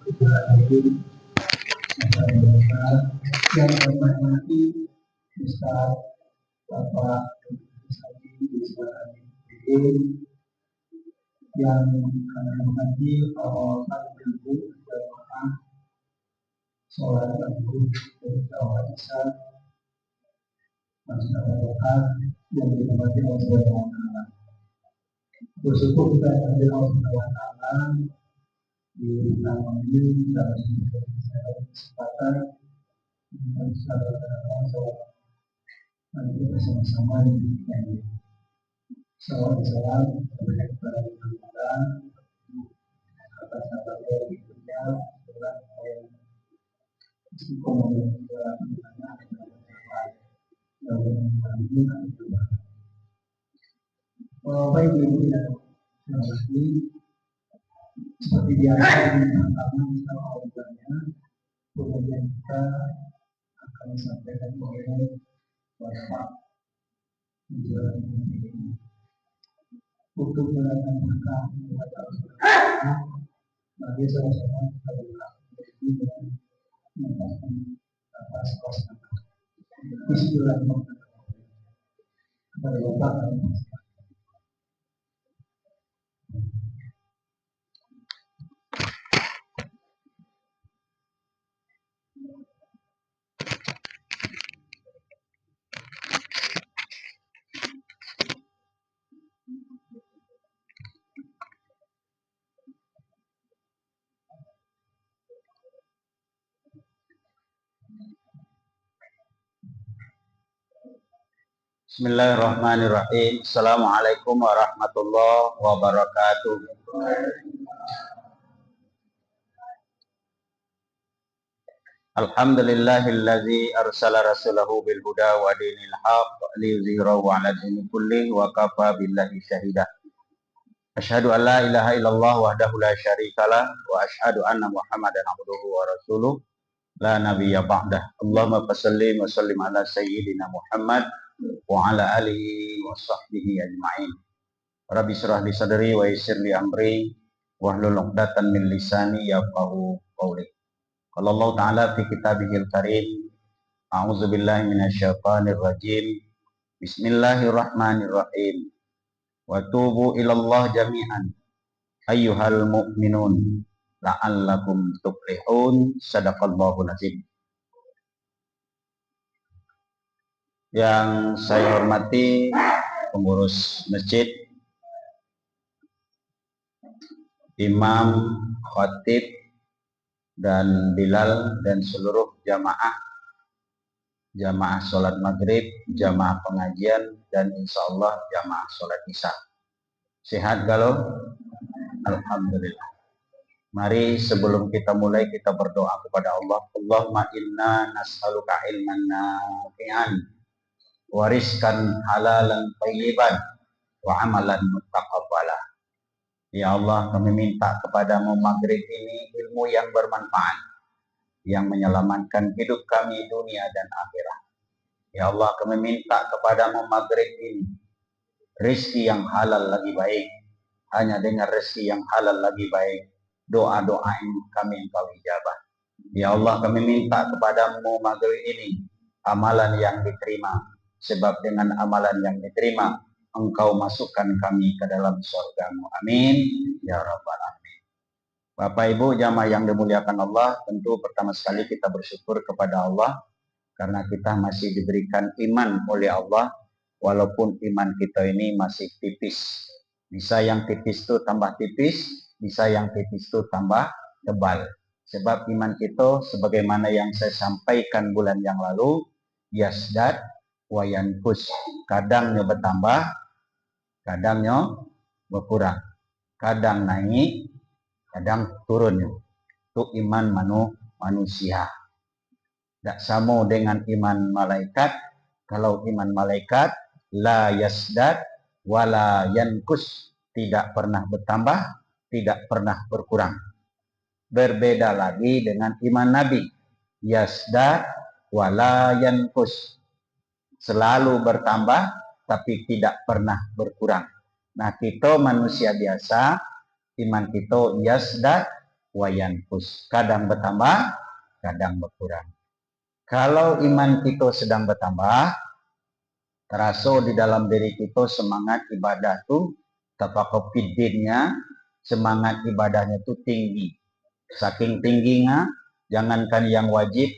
yang menghormati Ustaz Bapak yang menghormati para ibu jamaah sholat maghrib dan isya masyarakat yang dihormati Allah Subhanahu wa taala. Bersyukur kita kepada Allah Subhanahu wa taala di tahun ini dalam kesempatan kita sholat nanti bersama-sama di salam kepada Tuhan atas sahabat berikutnya surat ayat baik ini seperti biasa karena kita awalnya kemudian kita akan disampaikan oleh Bapak untuk melakukan berkah kepada Allah. Mari sama-sama kita berkah dengan mengucapkan atas kuasa. Bismillahirrahmanirrahim. Kepada Bapak dan Bismillahirrahmanirrahim. Assalamualaikum warahmatullahi wabarakatuh. Alhamdulillahilladzi arsala rasulahu bil huda wa dinil haqq liyuzhirahu 'ala dini kullih wa kafa billahi syahida. Asyhadu an la ilaha illallah wahdahu la syarikalah wa asyhadu anna Muhammadan abduhu wa rasuluh la nabiyya ba'dah. Allahumma shalli wa sallim ala sayyidina Muhammad wa ala alihi wa sahbihi ajma'in. Rabbi shrah li sadri wa yassir li amri wahlul 'uqdatam min lisani yafqahu qawli. Qala Allah Ta'ala fi kitabihil karim, a'udzu billahi minasyaitonir rajim. Bismillahirrahmanirrahim. Wa tubu ilallah jami'an ayyuhal mu'minun la'allakum tuflihun. Shadaqallahul azim. Yang saya hormati pengurus masjid, imam, khatib, dan bilal, dan seluruh jamaah sholat maghrib, jamaah pengajian, dan insya Allah jamaah sholat isya. Sehat galau? Alhamdulillah. Mari sebelum kita mulai kita berdoa kepada Allah. Allahumma inna nas'aluka ilman nafi'an wa rizqan halalan thayyiban wa amalan mutaqabbala. Ya Allah, kami minta kepadamu maghrib ini ilmu yang bermanfaat, yang menyelamatkan hidup kami dunia dan akhirat. Ya Allah, kami minta kepadamu maghrib ini rezeki yang halal lagi baik. Hanya dengan rezeki yang halal lagi baik, doa-doa kami engkau ijabah. Ya Allah, kami minta kepadamu maghrib ini amalan yang diterima. Sebab dengan amalan yang diterima, engkau masukkan kami ke dalam surgamu. Amin. Ya Rabbal Alamin. Bapak Ibu jamaah yang dimuliakan Allah, tentu pertama sekali kita bersyukur kepada Allah karena kita masih diberikan iman oleh Allah, walaupun iman kita ini masih tipis. Bisa yang tipis itu tambah tipis, bisa yang tipis itu tambah tebal. Sebab iman kita sebagaimana yang saya sampaikan bulan yang lalu, yasdad wa yankus. Kadangnya bertambah, kadangnya berkurang. Kadang naik, kadang turun. Itu iman manusia. Tak sama dengan iman malaikat. Kalau iman malaikat la yasdad wala yankus, tidak pernah bertambah, tidak pernah berkurang. Berbeda lagi dengan iman Nabi, yasdad wala yankus, selalu bertambah tapi tidak pernah berkurang. Nah, kita manusia biasa, iman kita yasdad wayankus. Kadang bertambah, kadang berkurang. Kalau iman kita sedang bertambah, terasa di dalam diri kita semangat ibadah tu tafaqqufiddinnya, semangat ibadahnya tu tinggi. Saking tingginya, jangankan yang wajib,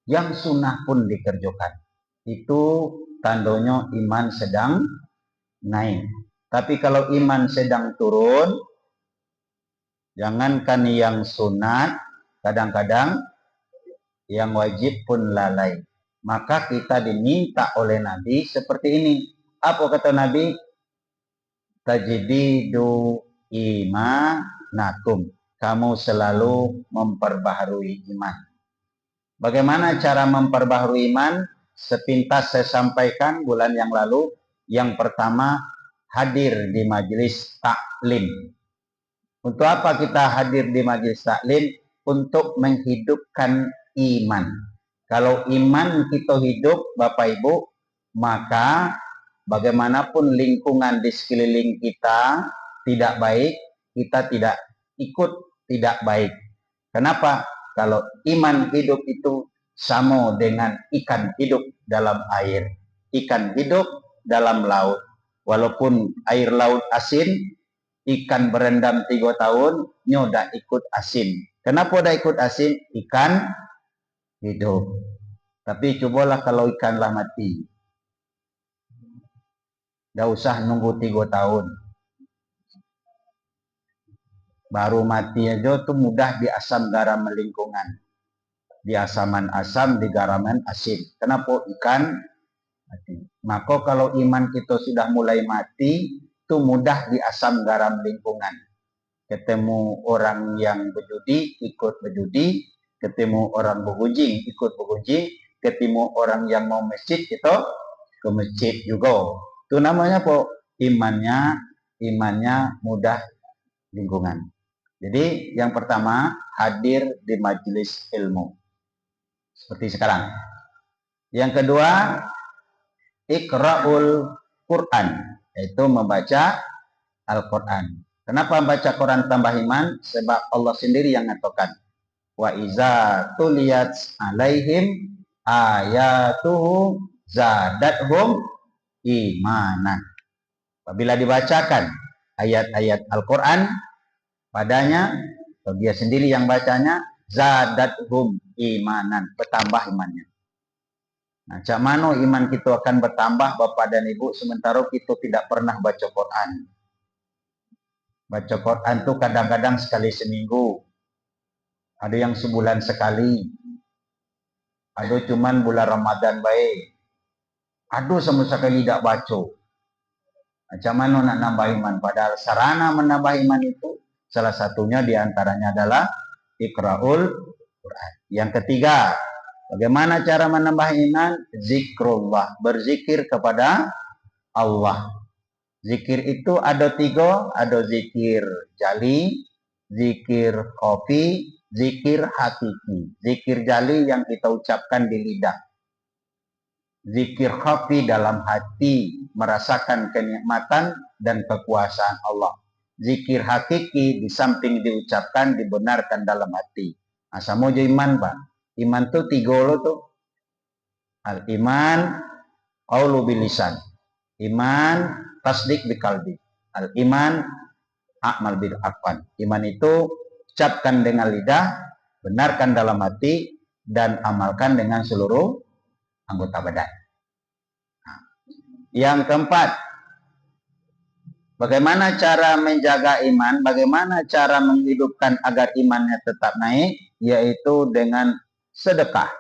yang sunnah pun dikerjakan. Itu tandanya iman sedang naik. Tapi kalau iman sedang turun, jangankan yang sunat, kadang-kadang yang wajib pun lalai. Maka kita diminta oleh Nabi seperti ini. Apa kata Nabi? Tajdidu imanakum. Kamu selalu memperbaharui iman. Bagaimana cara memperbaharui iman? Sepintas saya sampaikan bulan yang lalu. Yang pertama, hadir di majelis taklim. Untuk apa kita hadir di majelis taklim? Untuk menghidupkan iman. Kalau iman kita hidup, Bapak Ibu, maka bagaimanapun lingkungan di sekeliling kita tidak baik, kita tidak ikut tidak baik. Kenapa? Kalau iman hidup itu sama dengan ikan hidup dalam air, ikan hidup dalam laut. Walaupun air laut asin, ikan berendam 3 tahun, nyoda ikut asin. Kenapa dah ikut asin? Ikan hidup. Tapi cobalah kalau ikanlah mati. Dah usah nunggu 3 tahun. Baru mati aja tuh mudah di asam garam lingkungan. Di asaman asam, di garaman asin. Kenapa? Ikan mati. Maka kalau iman kita sudah mulai mati, itu mudah di asam garam lingkungan. Ketemu orang yang berjudi, ikut berjudi. Ketemu orang bergunjing, ikut bergunjing. Ketemu orang yang mau masjid, kita ke masjid juga. Itu namanya apa? Imannya mudah lingkungan. Jadi yang pertama, hadir di majelis ilmu. Seperti sekarang. Yang kedua, iqra'ul Quran. Yaitu membaca Al-Quran. Kenapa membaca Quran tambah iman? Sebab Allah sendiri yang mengatakan, wa iza tuliyat alaihim ayatuhu zadathum imanan. Apabila dibacakan ayat-ayat Al-Quran padanya, atau dia sendiri yang bacanya, zadathum imanan, bertambah imannya. Nah, cak mana iman kita akan bertambah Bapak dan Ibu sementara kita tidak pernah baca Quran. Baca Quran tuh kadang-kadang sekali seminggu. Ada yang sebulan sekali. Ada cuman bulan Ramadan baik. Ada sama sekali tidak baca. Macam mana nak nambah iman? Padahal sarana menambah iman itu salah satunya diantaranya adalah iqra'ul Quran. Yang ketiga, bagaimana cara menambah iman? Zikrullah, berzikir kepada Allah. Zikir itu ada 3, ada zikir jali, zikir khafi, zikir hakiki. Zikir jali yang kita ucapkan di lidah. Zikir khafi dalam hati, merasakan kenikmatan dan kekuasaan Allah. Zikir hakiki di samping diucapkan, dibenarkan dalam hati. Asamo jo iman, Pak. Iman tuh 3 lo tuh. Al-iman qaulu bilisan. Iman tasdik biqalbi. Al-iman a'mal bil arkan. Iman itu ucapkan dengan lidah, benarkan dalam hati, dan amalkan dengan seluruh anggota badan. Nah, yang keempat, bagaimana cara menjaga iman, bagaimana cara menghidupkan agar imannya tetap naik, yaitu dengan sedekah.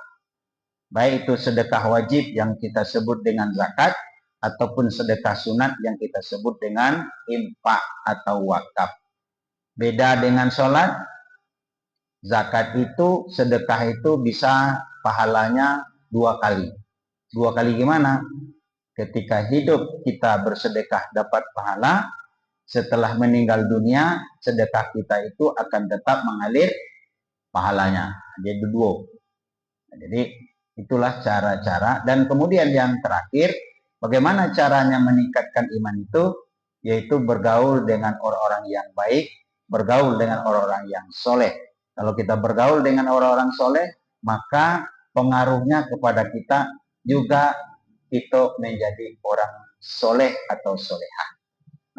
Baik itu sedekah wajib yang kita sebut dengan zakat, ataupun sedekah sunat yang kita sebut dengan infak atau wakaf. Beda dengan sholat, zakat itu, sedekah itu bisa pahalanya 2 kali. 2 kali gimana? Ketika hidup kita bersedekah dapat pahala, setelah meninggal dunia sedekah kita itu akan tetap mengalir pahalanya. Jadi 2. Jadi itulah cara-cara. Dan kemudian yang terakhir, bagaimana caranya meningkatkan iman itu? Yaitu bergaul dengan orang-orang yang baik, bergaul dengan orang-orang yang soleh. Kalau kita bergaul dengan orang-orang soleh, maka pengaruhnya kepada kita juga itu menjadi orang soleh atau solehah.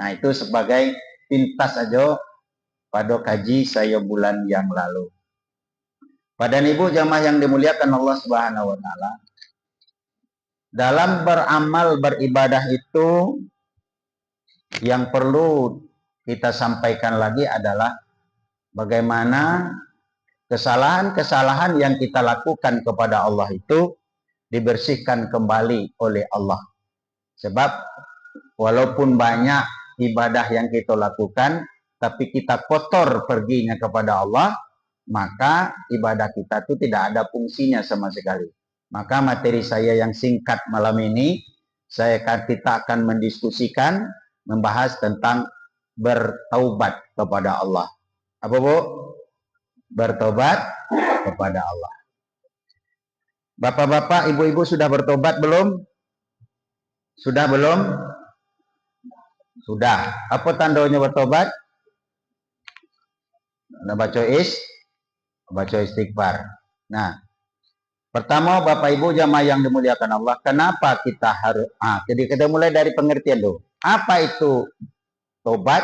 Nah, itu sebagai pintas aja pada kaji saya bulan yang lalu. Pada ibu jamaah yang dimuliakan Allah Subhanahu wa taala, dalam beramal beribadah itu yang perlu kita sampaikan lagi adalah bagaimana kesalahan-kesalahan yang kita lakukan kepada Allah itu dibersihkan kembali oleh Allah. Sebab walaupun banyak ibadah yang kita lakukan, tapi kita kotor perginya kepada Allah, maka ibadah kita itu tidak ada fungsinya sama sekali. Maka materi saya yang singkat malam ini, kita akan mendiskusikan, membahas tentang bertaubat kepada Allah. Apa Bu? Bertobat kepada Allah. Bapak-bapak, ibu-ibu sudah bertobat belum? Sudah belum? Sudah. Apa tandanya bertobat? Baca istighfar. Nah, pertama Bapak Ibu jamaah yang dimuliakan Allah, kenapa kita harus jadi kita mulai dari pengertian dulu. Apa itu tobat?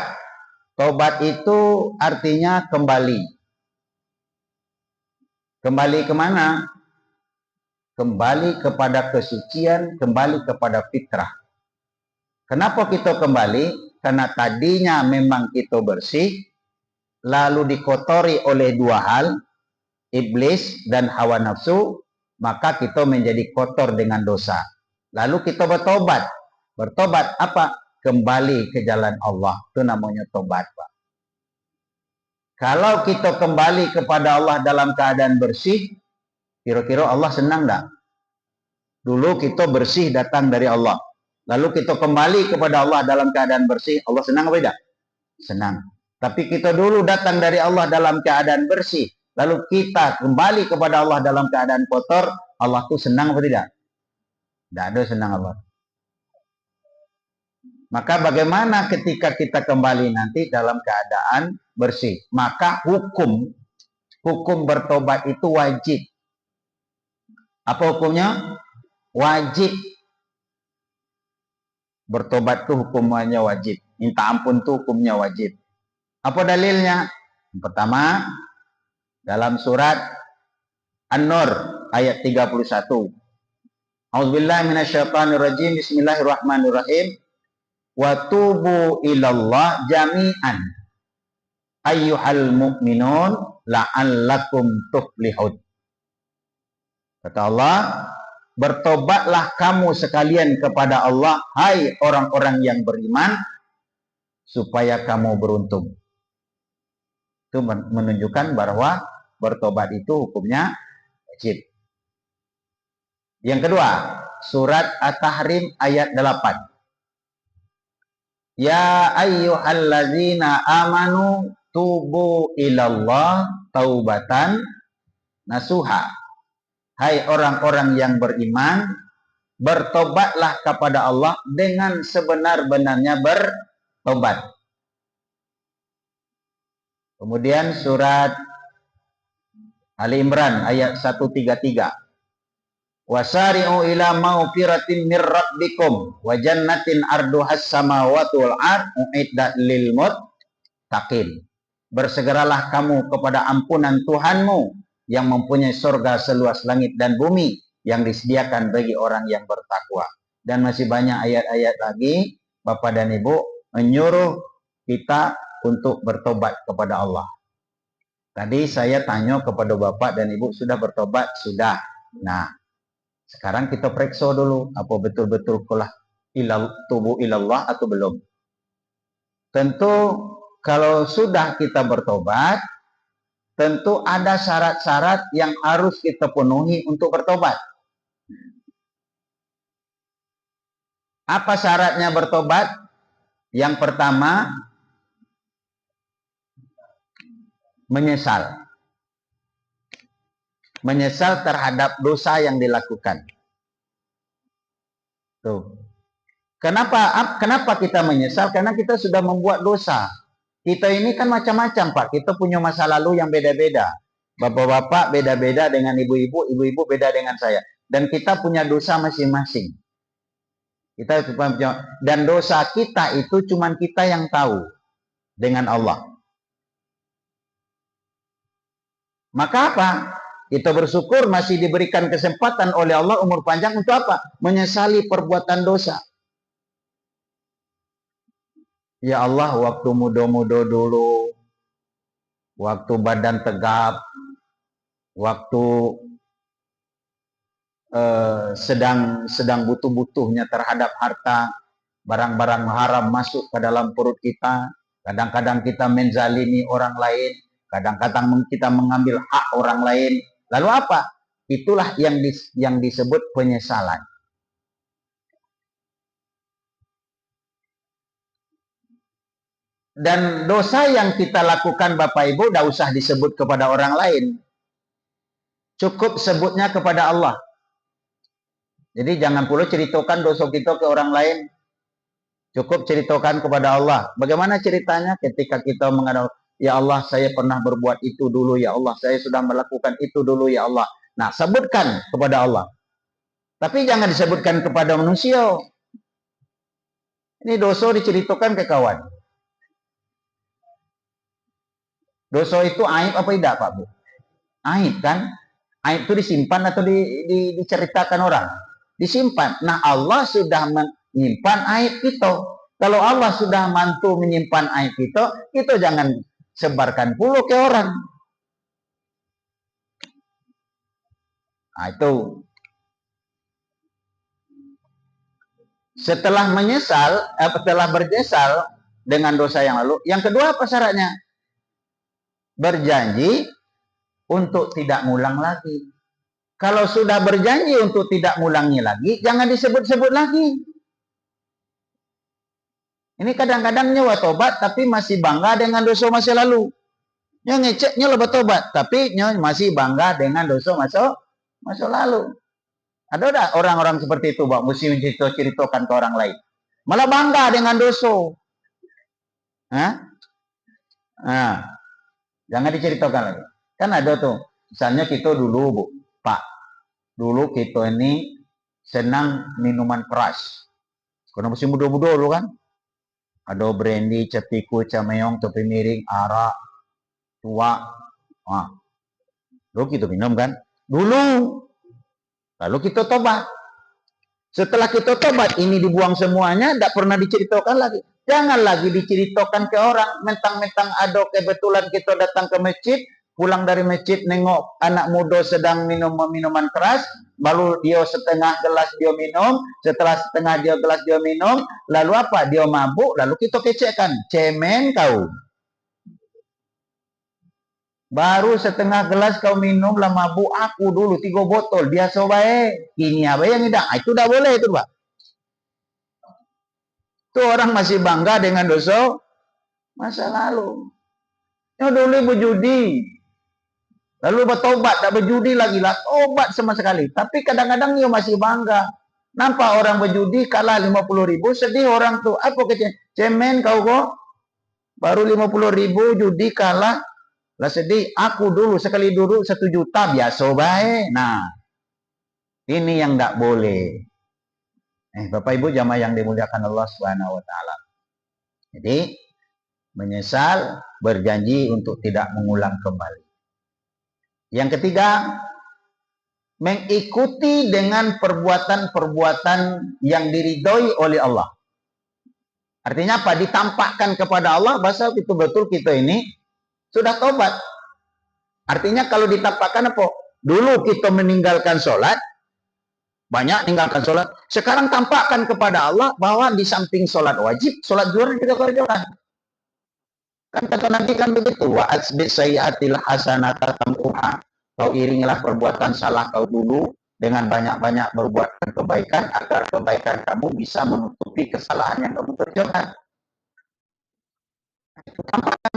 Tobat itu artinya kembali. Kembali kemana? Kembali kepada kesucian, kembali kepada fitrah. Kenapa kita kembali? Karena tadinya memang kita bersih, lalu dikotori oleh dua hal, iblis dan hawa nafsu, maka kita menjadi kotor dengan dosa. Lalu kita bertobat. Bertobat apa? Kembali ke jalan Allah. Itu namanya tobat, Pak. Kalau kita kembali kepada Allah dalam keadaan bersih, kira-kira Allah senang enggak? Dulu kita bersih datang dari Allah. Lalu kita kembali kepada Allah dalam keadaan bersih, Allah senang apa tidak? Senang. Tapi kita dulu datang dari Allah dalam keadaan bersih, lalu kita kembali kepada Allah dalam keadaan kotor, Allah tuh senang apa tidak? Tidak ada senang Allah. Maka bagaimana ketika kita kembali nanti dalam keadaan bersih? Maka hukum bertobat itu wajib. Apa hukumnya? Wajib. Bertobat itu hukumnya wajib. Minta ampun itu hukumnya wajib. Apa dalilnya? Yang pertama, dalam surat An-Nur ayat 31. A'udzubillahi minasyaitonirrajim. Bismillahirrahmanirrahim. Wa tubu ilallah jami'an ayyuhal mu'minun la'allakum tuflihun. Kata Allah, bertobatlah kamu sekalian kepada Allah, hai orang-orang yang beriman, supaya kamu beruntung. Itu menunjukkan bahwa bertobat itu hukumnya wajib. Yang kedua, surat At-Tahrim ayat 8. Ya ayyuhallazina amanu tubu ilallah taubatan nasuha. Hai orang-orang yang beriman, bertobatlah kepada Allah dengan sebenar-benarnya bertobat. Kemudian surat Ali Imran ayat 133. Wasari'u ila maufiratin mir rabbikum wa jannatin arduhas samawati wal ard uiddat lil muttaqin. Bersegeralah kamu kepada ampunan Tuhanmu yang mempunyai surga seluas langit dan bumi yang disediakan bagi orang yang bertakwa. Dan masih banyak ayat-ayat lagi, Bapak dan Ibu, menyuruh kita untuk bertobat kepada Allah. Tadi saya tanya kepada Bapak dan Ibu, sudah bertobat? Sudah. Nah, sekarang kita periksa dulu, apa betul-betul telah tubuh ilallah atau belum. Tentu kalau sudah kita bertobat, tentu ada syarat-syarat yang harus kita penuhi untuk bertobat. Apa syaratnya bertobat? Yang pertama, menyesal. Menyesal terhadap dosa yang dilakukan. Tuh. Kenapa kita menyesal? Karena kita sudah membuat dosa. Kita ini kan macam-macam, Pak. Kita punya masa lalu yang beda-beda. Bapak-bapak beda-beda dengan ibu-ibu, ibu-ibu beda dengan saya. Dan kita punya dosa masing-masing. Dan dosa kita itu cuman kita yang tahu dengan Allah. Maka apa? Kita bersyukur masih diberikan kesempatan oleh Allah umur panjang untuk apa? Menyesali perbuatan dosa. Ya Allah, waktu muda-muda dulu, waktu badan tegap, waktu sedang butuh-butuhnya terhadap harta, barang-barang haram masuk ke dalam perut kita. Kadang-kadang kita menzalimi orang lain, kadang-kadang kita mengambil hak orang lain. Lalu apa? Itulah yang disebut penyesalan. Dan dosa yang kita lakukan Bapak Ibu tidak usah disebut kepada orang lain. Cukup sebutnya kepada Allah. Jadi jangan perlu ceritakan dosa kita ke orang lain. Cukup ceritakan kepada Allah. Bagaimana ceritanya ketika kita mengatakan, ya Allah saya pernah berbuat itu dulu, ya Allah saya sudah melakukan itu dulu, ya Allah. Nah, sebutkan kepada Allah. Tapi jangan disebutkan kepada manusia. Ini dosa diceritakan ke kawan. Dosa itu aib apa tidak Pak Bu? Aib kan? Aib itu disimpan atau diceritakan orang? Disimpan. Nah Allah sudah menyimpan aib kita. Kalau Allah sudah mampu menyimpan aib kita jangan sebarkan pula ke orang. Nah itu. Setelah bernyesal dengan dosa yang lalu, yang kedua apa syaratnya? Berjanji untuk tidak ngulang lagi. Kalau sudah berjanji untuk tidak ngulangi lagi, jangan disebut-sebut lagi. Ini kadang-kadang nyawa tobat, tapi masih bangga dengan dosa masa lalu. Yang ngeceknya lo bertobat, tapi masih bangga dengan dosa masa lalu. Ada enggak orang-orang seperti itu, Pak? Mesti menceritakan ke orang lain. Malah bangga dengan dosa. Nah, jangan diceritakan lagi. Kan ada tuh, misalnya kita dulu, Bu, Pak, dulu kita ini senang minuman keras. Karena masih muda-muda dulu kan. Ada brandy, cepiku, cameong, topi miring, arak, tua. Nah, dulu kita minum kan. Dulu. Lalu kita tobat. Setelah kita tobat, ini dibuang semuanya, tidak pernah diceritakan lagi. Jangan lagi diceritakan ke orang. Mentang-mentang ada kebetulan kita datang ke masjid, pulang dari masjid nengok anak muda sedang minum minuman keras, baru dia setengah gelas dia minum, setelah setengah gelas dia minum, lalu apa? Dia mabuk, lalu kita kecekkan, cemen kau. Baru setengah gelas kau minum lah mabuk, aku dulu 3 botol, biasa baik. Ini apa yang tidak? Itu tidak boleh itu Pak. Itu orang masih bangga dengan dosa masa lalu. Ya dulu berjudi. Lalu bertobat, tak berjudi lagi lah. Tobat sama sekali. Tapi kadang-kadang dia masih bangga. Nampak orang berjudi kalah 50.000, sedih orang tuh. Apa kecil? Cemen kau kok. Baru 50.000 judi kalah. Lah sedih. Aku dulu sekali dulu 1 juta biasa baik. Nah, ini yang tak boleh. Bapak Ibu jamaah yang dimuliakan Allah Subhanahu wa taala. Jadi menyesal, berjanji untuk tidak mengulang kembali. Yang ketiga, mengikuti dengan perbuatan-perbuatan yang diridhoi oleh Allah. Artinya apa? Ditampakkan kepada Allah bahwa betul-betul kita ini sudah tobat. Artinya kalau ditampakkan apa? Dulu kita meninggalkan sholat, banyak meninggalkan sholat. Sekarang tampakkan kepada Allah bahwa di samping sholat wajib, sholat zuhur juga kerjakan. Kan kata Nabi kan begitu. Wa asbit sayyatil hasanata tamquha. Kau iringilah perbuatan salah kau dulu dengan banyak-banyak berbuat kebaikan agar kebaikan kamu bisa menutupi kesalahan yang kamu kerjakan. Tampakkan